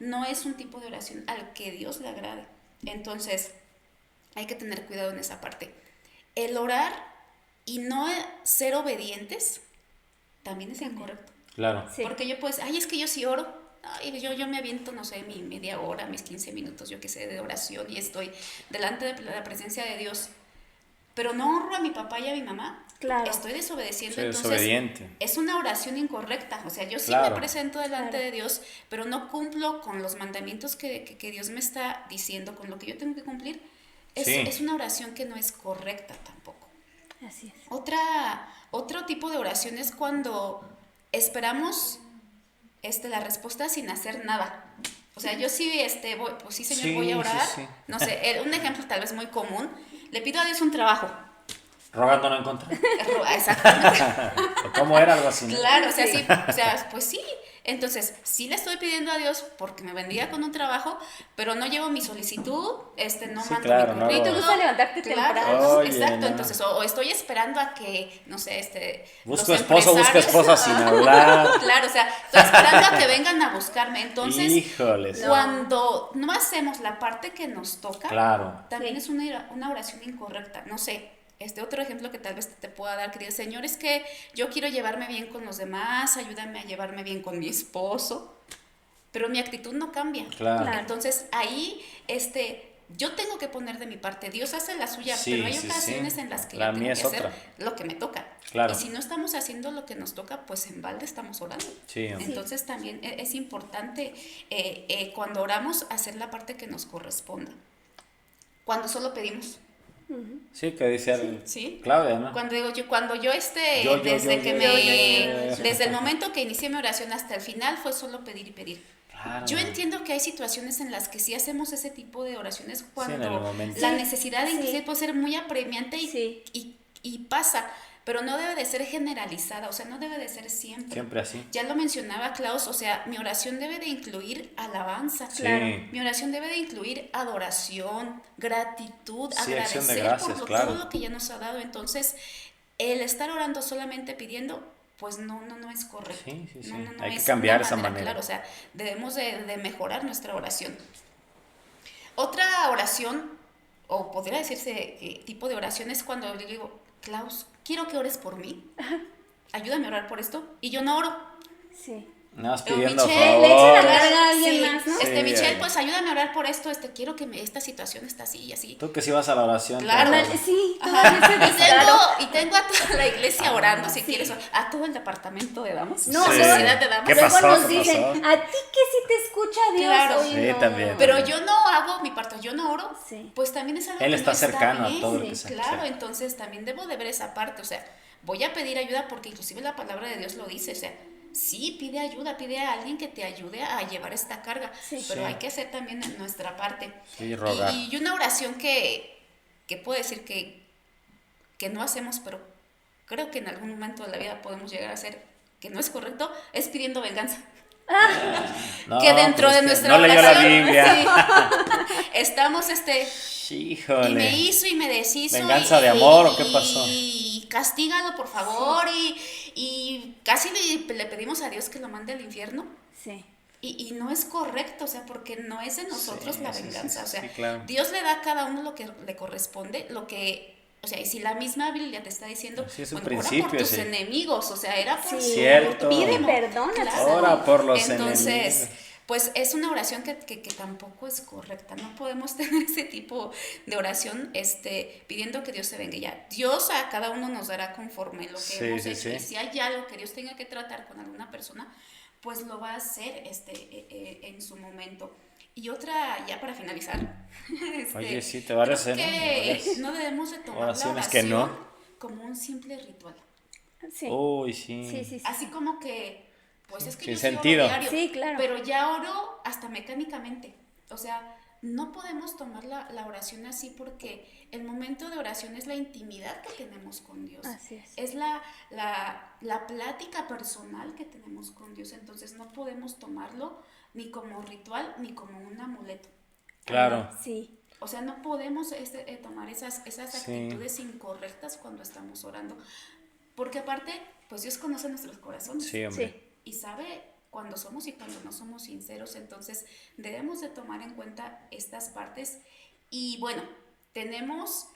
no es un tipo de oración al que Dios le agrade. Entonces, hay que tener cuidado en esa parte. El orar y no ser obedientes también es incorrecto. Claro. Sí. Porque yo pues, es que yo sí oro, yo me aviento, no sé, mi media hora, mis 15 minutos, yo qué sé, de oración y estoy delante de la presencia de Dios. pero no honro a mi papá y a mi mamá, Claro. estoy desobedeciendo. Sí, Entonces desobediente. es una oración incorrecta. O sea, yo sí Claro. me presento delante Claro. de Dios, pero no cumplo con los mandamientos que Dios me está diciendo, con lo que yo tengo que cumplir. Sí. Es una oración que no es correcta tampoco. Así es. Otro tipo de oración es cuando esperamos la respuesta sin hacer nada. O sea, yo sí, pues sí, Señor, Sí, voy a orar. sí. No sé, un ejemplo tal vez muy común. Le pido a Dios un trabajo. Rogando no encontrar. Exactamente. ¿O cómo era algo así? ¿no? Claro, o sea, sí, o sea, pues sí. Entonces, sí le estoy pidiendo a Dios porque me bendiga con un trabajo, pero no llevo mi solicitud, no Sí, mando claro, mi no. ¿Y te currículum. gusta levantarte Claro, temprano? Oye, exacto. no. Entonces, o estoy esperando a que, no sé, Busco los esposo, busco empresarios- esposa sin hablar. Claro, o sea, estoy esperando a que vengan a buscarme. Entonces, Híjoles. cuando no hacemos la parte que nos toca, Claro. también Sí. es una oración incorrecta. No sé, otro ejemplo que tal vez te pueda dar, querido Señor, es que yo quiero llevarme bien con los demás, ayúdame a llevarme bien con mi esposo, pero mi actitud no cambia. Claro. Entonces ahí, yo tengo que poner de mi parte. Dios hace la suya, Sí, pero hay sí, ocasiones sí. en las que La yo mía tengo es que hacer otra. lo que me toca. Claro. Y si no estamos haciendo lo que nos toca, pues en balde estamos orando. Sí. Entonces también es importante cuando oramos hacer la parte que nos corresponda. Cuando solo pedimos. Sí, que dice el... Sí. Claudia, ¿no? Cuando yo desde el momento que inicié mi oración hasta el final fue solo pedir y pedir. Claro. Yo entiendo que hay situaciones en las que sí hacemos ese tipo de oraciones en el cuando momento. la Sí, necesidad sí. inclusive puede ser muy apremiante Sí. y pasa, pero no debe de ser generalizada, o sea, no debe de ser siempre. Siempre así. Ya lo mencionaba Klaus, o sea, mi oración debe de incluir alabanza. Sí. Claro. Mi oración debe de incluir adoración, gratitud, Sí, acción de agradecer gracias, por claro. todo lo que ya nos ha dado. Entonces, el estar orando solamente pidiendo, pues no es correcto. Sí, sí, sí. No Hay que es cambiar una esa manera. Claro, o sea, debemos de mejorar nuestra oración. Otra oración, o podría decirse tipo de oración, es cuando yo digo, Klaus, quiero que ores por mí. Ayúdame a orar por esto. Y yo no oro. Sí. Nada más Pero pidiendo Michelle, le echa la favor. carga a alguien Sí, más, ¿no? Sí, Michelle, ya. pues ayúdame a orar por esto, quiero que esta situación está así y así. Tú que sí vas a la oración. Claro. te- Ándale, sí, Ajá. todavía se descaró. Y tengo a toda la iglesia orando, si quieres, a todo el departamento de damas, No, Sí. sociedad de damas. ¿Qué Luego pasó? nos ¿Qué dicen, pasó? a ti que sí te escucha Dios. Claro. Oye, Sí, no. también. Pero yo no hago mi parte, yo no oro, Sí. pues también es algo Él que está no cercano a bien. todo lo que sea. Claro, Sí. entonces también debo de ver esa parte, o sea, voy a pedir ayuda porque inclusive la palabra de Dios lo dice, o sea, sí, pide ayuda, pide a alguien que te ayude a llevar esta carga, Sí. pero Sí. hay que hacer también en nuestra parte. Sí, rogar. Y una oración que puedo decir que no hacemos, pero creo que en algún momento de la vida podemos llegar a hacer, que no es correcto, es pidiendo venganza. No, que dentro pues de que nuestra no leyó la oración, Biblia. sí, estamos Híjole. y me hizo y me deshizo. ¿Venganza de amor o qué pasó? Y castígalo, por favor. Y casi le pedimos a Dios que lo mande al infierno. Sí. Y no es correcto, o sea, porque no es de nosotros Sí, la sí, venganza. sí, o sea, sí, claro. Dios le da a cada uno lo que le corresponde, o sea, y si la misma Biblia te está diciendo, Sí, es un ora principio, por tus sí. enemigos, o sea, era por Sí. Cierto. Pide perdón a tus Claro. Ora por los Entonces, enemigos. pues es una oración que tampoco es correcta. No podemos tener ese tipo de oración pidiendo que Dios se venga. Ya, Dios a cada uno nos dará conforme lo que Sí, hemos sí, hecho. sí. Y si hay algo que Dios tenga que tratar con alguna persona, pues lo va a hacer en su momento. Y otra, ya para finalizar. Oye, sí, te parece, creo ¿no? que Varias no debemos de tomar oraciones la oración que no. como un simple ritual. Sí. Uy, sí. Sí, sí, sí. Así como que, pues es que Sin yo sí oro sentido. diario, Sí, claro. pero ya oro hasta mecánicamente. O sea, no podemos tomar la oración así porque el momento de oración es la intimidad que tenemos con Dios. Así es. Es la plática personal que tenemos con Dios. Entonces no podemos tomarlo ni como ritual ni como un amuleto. Claro. Sí. O sea, no podemos tomar esas Sí. actitudes incorrectas cuando estamos orando. Porque aparte, pues Dios conoce nuestros corazones. Sí, hombre. Sí. Y sabe cuando somos y cuando no somos sinceros. Entonces, debemos de tomar en cuenta estas partes. Y bueno, tenemos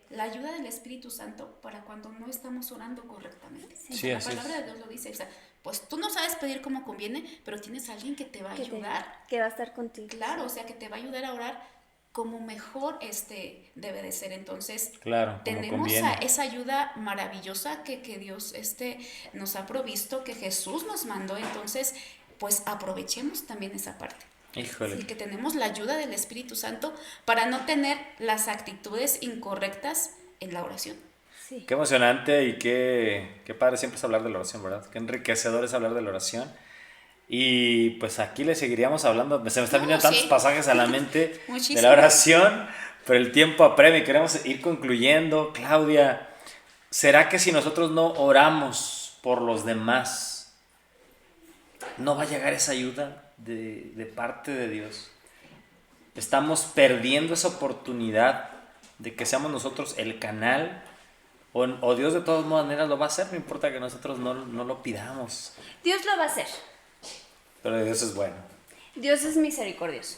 la ayuda del Espíritu Santo para cuando no estamos orando correctamente. Sí, La así es. palabra de Dios lo dice. O sea, pues tú no sabes pedir como conviene, pero tienes a alguien que te va a ayudar. Que va a estar contigo. Claro, o sea, que te va a ayudar a orar como mejor debe de ser. Entonces, Claro, como tenemos conviene. esa ayuda maravillosa que Dios nos ha provisto, que Jesús nos mandó. Entonces, pues aprovechemos también esa parte. Híjole. Sí, que tenemos la ayuda del Espíritu Santo para no tener las actitudes incorrectas en la oración. Sí. Qué emocionante y qué padre siempre es hablar de la oración, ¿verdad? Qué enriquecedor es hablar de la oración. Y pues aquí le seguiríamos hablando. Se me están viniendo tantos Sí. pasajes a la mente de Muchísimo. la oración, pero el tiempo apremia y queremos ir concluyendo. Claudia, ¿será que si nosotros no oramos por los demás, no va a llegar esa ayuda de parte de Dios? Estamos perdiendo esa oportunidad de que seamos nosotros el canal, o Dios de todas maneras lo va a hacer, no importa que nosotros no lo pidamos, Dios lo va a hacer. pero Dios es bueno. Dios es misericordioso.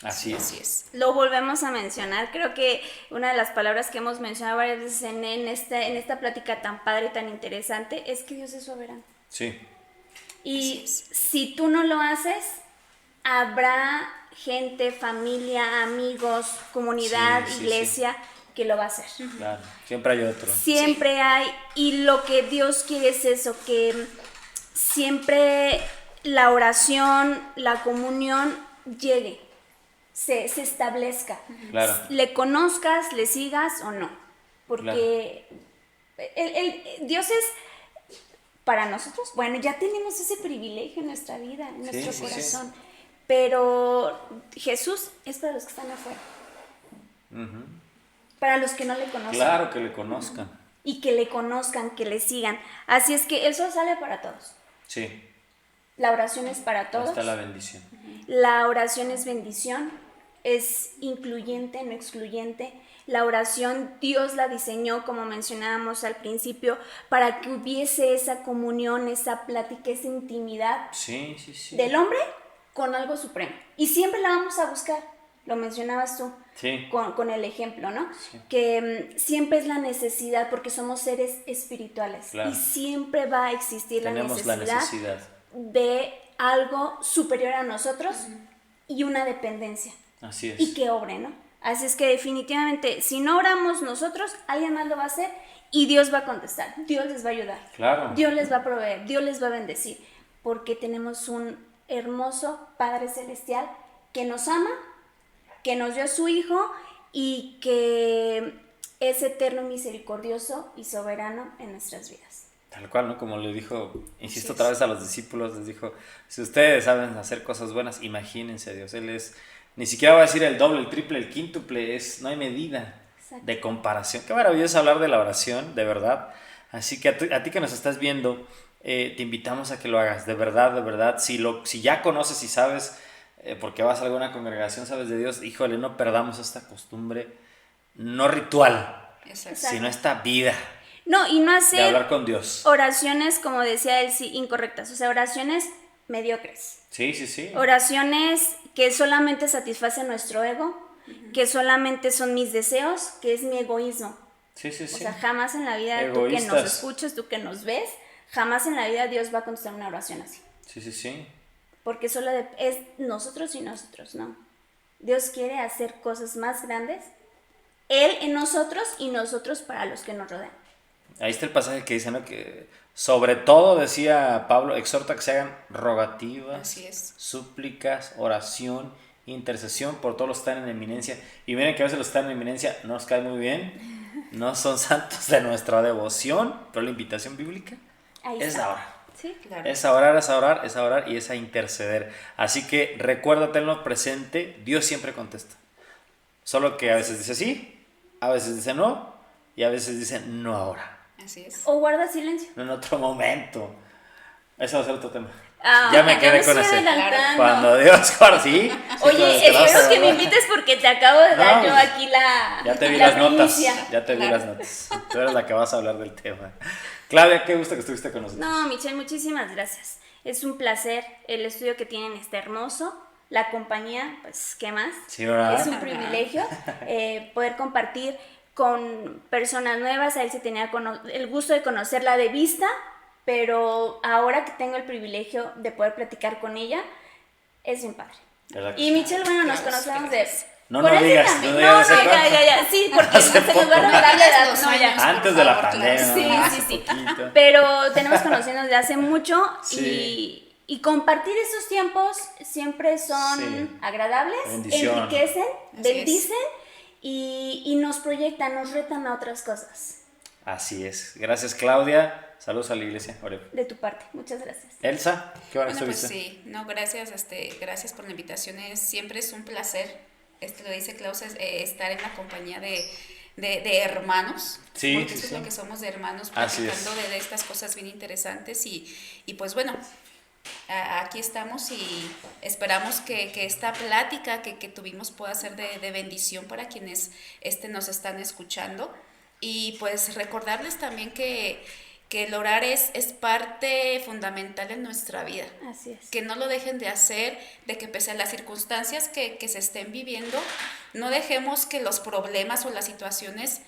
Así es. Así es. Lo volvemos a mencionar. Creo que una de las palabras que hemos mencionado varias veces en esta plática tan padre y tan interesante es que Dios es soberano. Sí, Y Así es. si tú no lo haces, habrá gente, familia, amigos, comunidad, Sí, sí, iglesia que lo va a hacer. claro. Siempre hay otro. Siempre hay, y lo que Dios quiere es eso, que siempre la oración, la comunión llegue, se establezca. Claro. Le conozcas, le sigas o no. Porque Dios es para nosotros, bueno, ya tenemos ese privilegio en nuestra vida, en nuestro sí, corazón. Pero Jesús es para los que están afuera. Para los que no le conocen. Claro que le conozcan. Y que le conozcan, que le sigan. Así es que el sol sale para todos. Sí, La oración es para todos. está la bendición. La oración es bendición, es incluyente, no excluyente. La oración Dios la diseñó, como mencionábamos al principio, para que hubiese esa comunión, esa plática, esa intimidad Sí. del hombre con algo supremo. Y siempre la vamos a buscar, lo mencionabas tú. Sí. Con el ejemplo, ¿no? Sí. Que siempre es la necesidad, porque somos seres espirituales. Claro. Y siempre va a existir Tenemos la necesidad de algo superior a nosotros y una dependencia. Así es. Y que obre, ¿no? Así es que definitivamente, si no oramos nosotros, alguien más lo va a hacer y Dios va a contestar. Dios les va a ayudar. Claro. Dios les va a proveer. Dios les va a bendecir. Porque tenemos un hermoso Padre Celestial que nos ama, que nos dio a su Hijo y que es eterno, misericordioso y soberano en nuestras vidas. Tal cual, ¿no? Como le dijo, insisto Así otra es. vez a los discípulos, les dijo, si ustedes saben hacer cosas buenas, imagínense a Dios. Él es, ni siquiera va a decir el doble, el triple, el quíntuple, no hay medida Exacto. de comparación. Qué maravilloso hablar de la oración, de verdad. Así que a ti que nos estás viendo, te invitamos a que lo hagas, de verdad, de verdad. Si ya conoces y sabes, porque vas a alguna congregación, sabes de Dios, híjole, no perdamos esta costumbre, no ritual, Exacto. sino esta vida No, y no de hacer hablar con Dios. oraciones, como decía él, sí, incorrectas. O sea, oraciones mediocres. Sí. Oraciones que solamente satisfacen nuestro ego, que solamente son mis deseos, que es mi egoísmo. Sí. O sea, jamás en la vida, tú que nos Egoístas. escuchas, tú que nos ves, jamás en la vida Dios va a contestar una oración así. Sí. Porque solo es nosotros y nosotros, ¿no? Dios quiere hacer cosas más grandes, Él en nosotros y nosotros para los que nos rodean. Ahí está el pasaje que dice, ¿no? Que sobre todo, decía Pablo, exhorta que se hagan rogativas, Así es. súplicas, oración, intercesión por todos los que están en eminencia. Y miren que a veces los que están en eminencia no nos cae muy bien, no son santos de nuestra devoción, pero la invitación bíblica Ahí es está. la hora. Sí, Claro. Es a orar, es a orar, es a orar y es a interceder. Así que recuérdatelo presente, Dios siempre contesta. Solo que a veces dice sí, a veces dice no y a veces dice no ahora. Así es. O guarda silencio. No en otro momento. Ese va a ser otro tema. Ah, Ya me quedé con estoy ese. adelantando. Cuando Dios guarda, sí. Oye, espero que me invites porque te acabo de dar yo aquí la Ya te vi la las notas. primicia. Ya te vi Claro. las notas. Tú eres la que vas a hablar del tema. Claudia, qué gusto que estuviste con nosotros. No, Michelle, muchísimas gracias. Es un placer. El estudio que tienen está hermoso. La compañía, pues, ¿qué más? Sí, ¿verdad? Es un privilegio poder compartir con personas nuevas. A él se tenía el gusto de conocerla de vista, pero ahora que tengo el privilegio de poder platicar con ella, es bien padre. ¿Verdad que Y sí? Michelle, bueno, nos Claro, conocemos gracias. No, Por no eso digas. también. No No, digas no, hace cuánto. ya. Sí, porque Hace se nos poco. va a revelar la edad. Los No, ya. años. Antes de la Por favor, pandemia. Sí, hace sí, sí. poquito. Pero tenemos conocidos desde hace mucho Sí. y compartir esos tiempos siempre son Sí. agradables, Bendición. enriquecen, Así bendicen y nos proyectan, nos retan a otras cosas. Así es. Gracias, Claudia. Saludos a la iglesia. Oreo. De tu parte, muchas gracias. Elsa, ¿qué hora Bueno, pues estuviste? sí, no, gracias, gracias por la invitación. Siempre es un placer, lo dice Klaus, estar en la compañía de hermanos. Sí, porque sí, eso sí. es lo que somos de hermanos, Así platicando es. de estas cosas bien interesantes y pues bueno, aquí estamos y esperamos que esta plática que tuvimos pueda ser de bendición para quienes nos están escuchando. Y pues recordarles también que el orar es parte fundamental en nuestra vida. Así es. Que no lo dejen de hacer, de que pese a las circunstancias que se estén viviendo, no dejemos que los problemas o las situaciones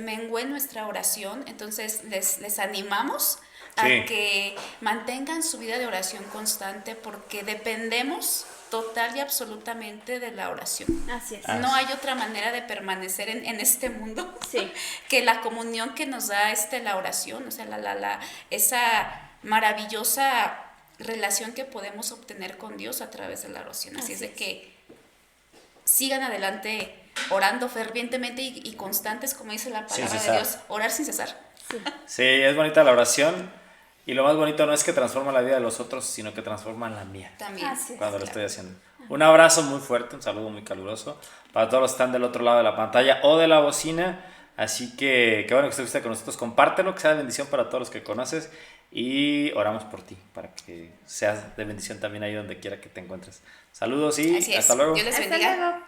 mengüen nuestra oración. Entonces les animamos a Sí. que mantengan su vida de oración constante porque dependemos total y absolutamente de la oración. Así es. No hay otra manera de permanecer en este mundo Sí. que la comunión que nos da la oración, o sea, esa maravillosa relación que podemos obtener con Dios a través de la oración. Así es de que sigan adelante orando fervientemente y constantes, como dice la Sin palabra de cesar. Dios, orar sin cesar. Sí. Sí, es bonita la oración. Y lo más bonito no es que transforma la vida de los otros, sino que transforma la mía También. Así es. cuando lo Claro. estoy haciendo. Un abrazo muy fuerte, un saludo muy caluroso para todos los que están del otro lado de la pantalla o de la bocina. Así que qué bueno que estuviste con nosotros. Compártelo, que sea de bendición para todos los que conoces. Y oramos por ti, para que seas de bendición también ahí donde quiera que te encuentres. Saludos y Así es. hasta luego. Dios les Hasta bendiga. luego.